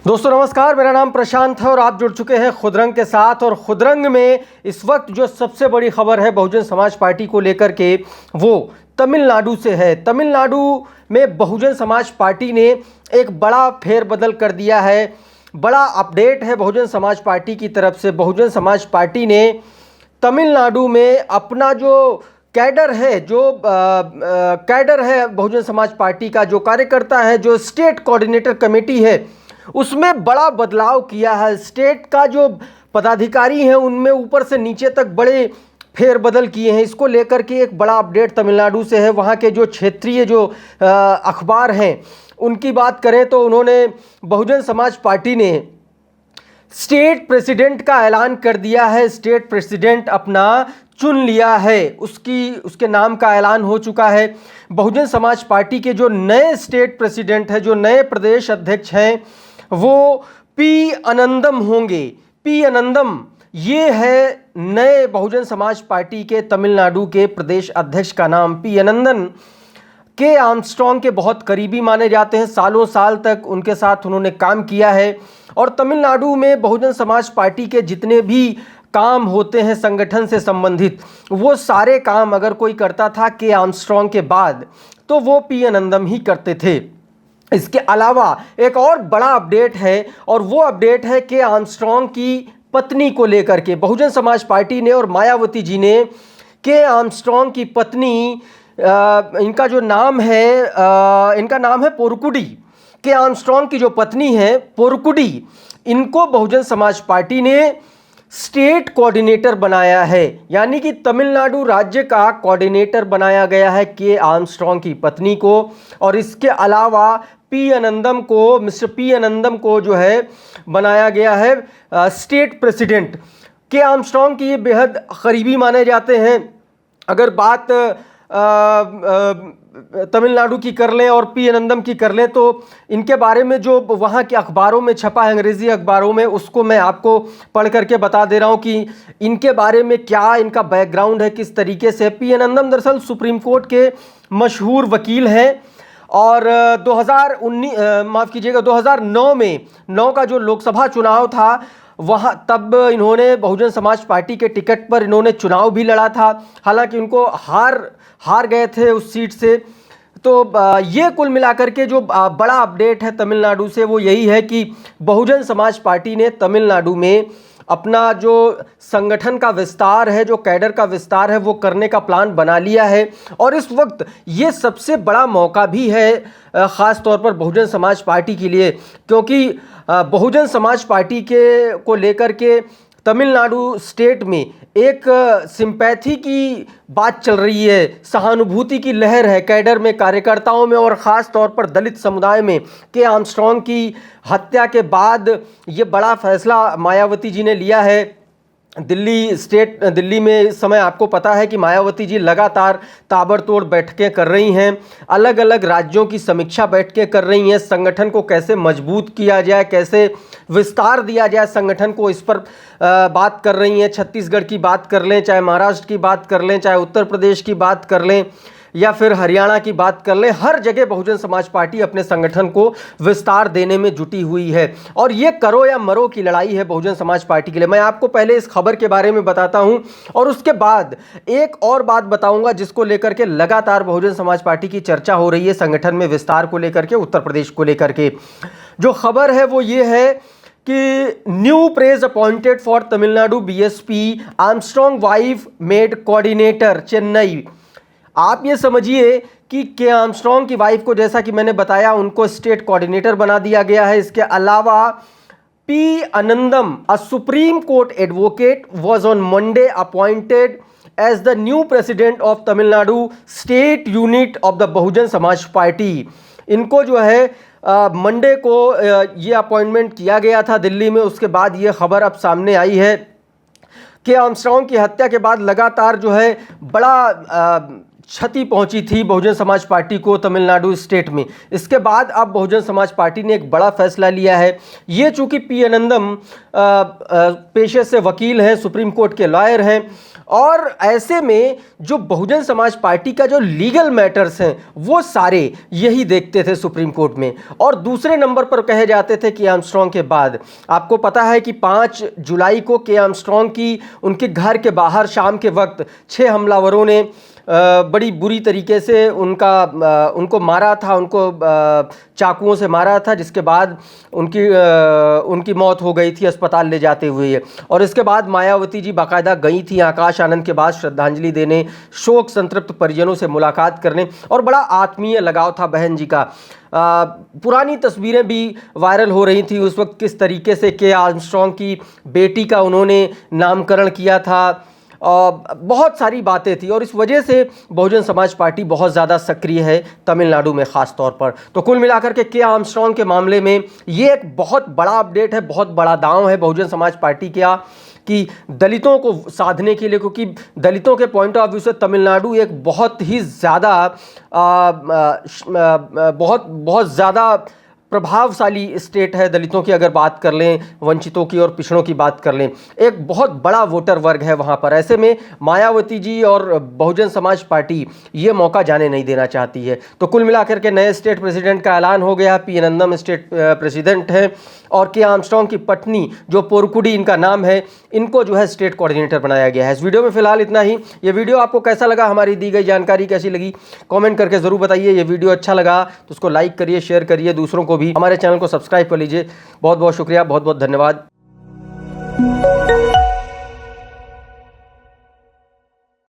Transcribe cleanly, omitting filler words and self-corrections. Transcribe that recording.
दोस्तों नमस्कार, मेरा नाम प्रशांत है और आप जुड़ चुके हैं खुदरंग के साथ। और खुदरंग में इस वक्त जो सबसे बड़ी खबर है बहुजन समाज पार्टी को लेकर के, वो तमिलनाडु से है। तमिलनाडु में बहुजन समाज पार्टी ने एक बड़ा फेरबदल कर दिया है, बड़ा अपडेट है बहुजन समाज पार्टी की तरफ से। बहुजन समाज पार्टी ने तमिलनाडु में अपना जो कैडर है, कैडर है बहुजन समाज पार्टी का, जो कार्यकर्ता है, जो स्टेट कोऑर्डिनेटर कमेटी है, उसमें बड़ा बदलाव किया है। स्टेट का जो पदाधिकारी हैं उनमें ऊपर से नीचे तक बड़े फेरबदल किए हैं। इसको लेकर के एक बड़ा अपडेट तमिलनाडु से है। वहाँ के जो क्षेत्रीय जो अखबार हैं उनकी बात करें तो उन्होंने, बहुजन समाज पार्टी ने स्टेट प्रेसिडेंट का ऐलान कर दिया है। स्टेट प्रेसिडेंट अपना चुन लिया है, उसके नाम का ऐलान हो चुका है। बहुजन समाज पार्टी के जो नए स्टेट प्रेसिडेंट हैं, जो नए प्रदेश अध्यक्ष हैं, वो पी अनंदम होंगे। पी अनंदम ये है नए बहुजन समाज पार्टी के तमिलनाडु के प्रदेश अध्यक्ष का नाम। पी अनंदन के आर्मस्ट्रांग के बहुत करीबी माने जाते हैं। सालों साल तक उनके साथ उन्होंने काम किया है। और तमिलनाडु में बहुजन समाज पार्टी के जितने भी काम होते हैं संगठन से संबंधित, वो सारे काम अगर कोई करता था के आर्मस्ट्रांग के बाद, तो वो पी अनंदम ही करते थे। इसके अलावा एक और बड़ा अपडेट है, और वो अपडेट है के आर्मस्ट्रांग की पत्नी को लेकर के। बहुजन समाज पार्टी ने और मायावती जी ने के आर्मस्ट्रांग की पत्नी, इनका जो नाम है, इनका नाम है पोरकुडी। के आर्मस्ट्रांग की जो पत्नी है पोरकुडी, इनको बहुजन समाज पार्टी ने स्टेट कोऑर्डिनेटर बनाया है। यानी कि तमिलनाडु राज्य का कोऑर्डिनेटर बनाया गया है के आर्मस्ट्रांग की पत्नी को। और इसके अलावा पी अनंदम को, मिस्टर पी अनंदम को जो है बनाया गया है स्टेट प्रेसिडेंट। के आर्मस्ट्रांग की ये बेहद करीबी माने जाते हैं। अगर बात तमिलनाडु की कर लें और पी अनंदम की कर लें, तो इनके बारे में जो वहाँ के अखबारों में छपा है, अंग्रेज़ी अखबारों में, उसको मैं आपको पढ़ करके बता दे रहा हूँ कि इनके बारे में क्या इनका बैकग्राउंड है, किस तरीके से। पी अनंदम दरअसल सुप्रीम कोर्ट के मशहूर वकील हैं। और 2009 में 9 का जो लोकसभा चुनाव था, वहाँ तब इन्होंने बहुजन समाज पार्टी के टिकट पर इन्होंने चुनाव भी लड़ा था। हालांकि उनको हार गए थे उस सीट से। तो ये कुल मिलाकर के जो बड़ा अपडेट है तमिलनाडु से, वो यही है कि बहुजन समाज पार्टी ने तमिलनाडु में अपना जो संगठन का विस्तार है, जो कैडर का विस्तार है, वो करने का प्लान बना लिया है। और इस वक्त ये सबसे बड़ा मौका भी है ख़ास तौर पर बहुजन समाज पार्टी के लिए, क्योंकि बहुजन समाज पार्टी के को लेकर के तमिलनाडु स्टेट में एक सिंपैथी की बात चल रही है, सहानुभूति की लहर है कैडर में, कार्यकर्ताओं में, और ख़ास तौर पर दलित समुदाय में। के आर्मस्ट्रांग की हत्या के बाद ये बड़ा फैसला मायावती जी ने लिया है। दिल्ली में इस समय आपको पता है कि मायावती जी लगातार ताबड़तोड़ बैठकें कर रही हैं, अलग अलग राज्यों की समीक्षा बैठकें कर रही हैं। संगठन को कैसे मजबूत किया जाए, कैसे विस्तार दिया जाए संगठन को, इस पर बात कर रही हैं। छत्तीसगढ़ की बात कर लें, चाहे महाराष्ट्र की बात कर लें, चाहे उत्तर प्रदेश की बात कर लें, या फिर हरियाणा की बात कर लें, हर जगह बहुजन समाज पार्टी अपने संगठन को विस्तार देने में जुटी हुई है। और ये करो या मरो की लड़ाई है बहुजन समाज पार्टी के लिए। मैं आपको पहले इस खबर के बारे में बताता हूं, और उसके बाद एक और बात बताऊंगा जिसको लेकर के लगातार बहुजन समाज पार्टी की चर्चा हो रही है संगठन में विस्तार को लेकर के, उत्तर प्रदेश को लेकर के। जो खबर है वो ये है कि new praise appointed for Tamil Nadu BSP, Armstrong wife made coordinator Chennai. आप ये समझिए कि के आर्मस्ट्रांग की वाइफ को, जैसा कि मैंने बताया, उनको स्टेट कोऑर्डिनेटर बना दिया गया है। इसके अलावा P Anandam, a supreme court advocate, was on Monday appointed as the new president of Tamil Nadu state unit of the Bahujan Samaj party. इनको जो है मंडे को ये अपॉइंटमेंट किया गया था दिल्ली में। उसके बाद ये खबर अब सामने आई है कि आर्मस्ट्रांग की हत्या के बाद लगातार जो है बड़ा क्षति पहुंची थी बहुजन समाज पार्टी को तमिलनाडु स्टेट में। इसके बाद अब बहुजन समाज पार्टी ने एक बड़ा फैसला लिया है। ये चूंकि पी अनंदम पेशे से वकील हैं, सुप्रीम कोर्ट के लॉयर हैं, और ऐसे में जो बहुजन समाज पार्टी का जो लीगल मैटर्स हैं वो सारे यही देखते थे सुप्रीम कोर्ट में। और दूसरे नंबर पर कहे जाते थे के आर्मस्ट्रांग के बाद। आपको पता है कि 5 जुलाई को के आर्मस्ट्रांग की उनके घर के बाहर शाम के वक्त 6 हमलावरों ने बड़ी बुरी तरीके से उनको मारा था, उनको चाकुओं से मारा था, जिसके बाद उनकी मौत हो गई थी अस्पताल ले जाते हुए। और इसके बाद मायावती जी बाकायदा गई थी आकाश आनंद के बाद श्रद्धांजलि देने, शोक संतृप्त परिजनों से मुलाकात करने, और बड़ा आत्मीय लगाव था बहन जी का। पुरानी तस्वीरें भी वायरल हो रही थी उस वक्त, किस तरीके से के आर्मस्ट्रांग की बेटी का उन्होंने नामकरण किया था। बहुत सारी बातें थी, और इस वजह से बहुजन समाज पार्टी बहुत ज़्यादा सक्रिय है तमिलनाडु में ख़ास तौर पर। तो कुल मिलाकर के आर्मस्ट्रांग के मामले में ये एक बहुत बड़ा अपडेट है, बहुत बड़ा दांव है बहुजन समाज पार्टी का कि दलितों को साधने के लिए, क्योंकि दलितों के पॉइंट ऑफ व्यू से तमिलनाडु एक बहुत ही ज़्यादा बहुत ज़्यादा प्रभावशाली स्टेट है। दलितों की अगर बात कर लें, वंचितों की और पिछड़ों की बात कर लें, एक बहुत बड़ा वोटर वर्ग है वहाँ पर। ऐसे में मायावती जी और बहुजन समाज पार्टी ये मौका जाने नहीं देना चाहती है। तो कुल मिलाकर के नए स्टेट प्रेसिडेंट का ऐलान हो गया। पी अनंदम स्टेट प्रेसिडेंट हैं, और के आर्मस्ट्रांग की पत्नी जो पोरकुडी इनका नाम है, इनको जो है स्टेट कोऑर्डिनेटर बनाया गया है। इस वीडियो में फिलहाल इतना ही। ये वीडियो आपको कैसा लगा, हमारी दी गई जानकारी कैसी लगी, कमेंट करके ज़रूर बताइए। ये वीडियो अच्छा लगा तो उसको लाइक करिए, शेयर करिए, दूसरों को भी हमारे चैनल को सब्सक्राइब कर लीजिए। बहुत बहुत शुक्रिया, बहुत बहुत धन्यवाद।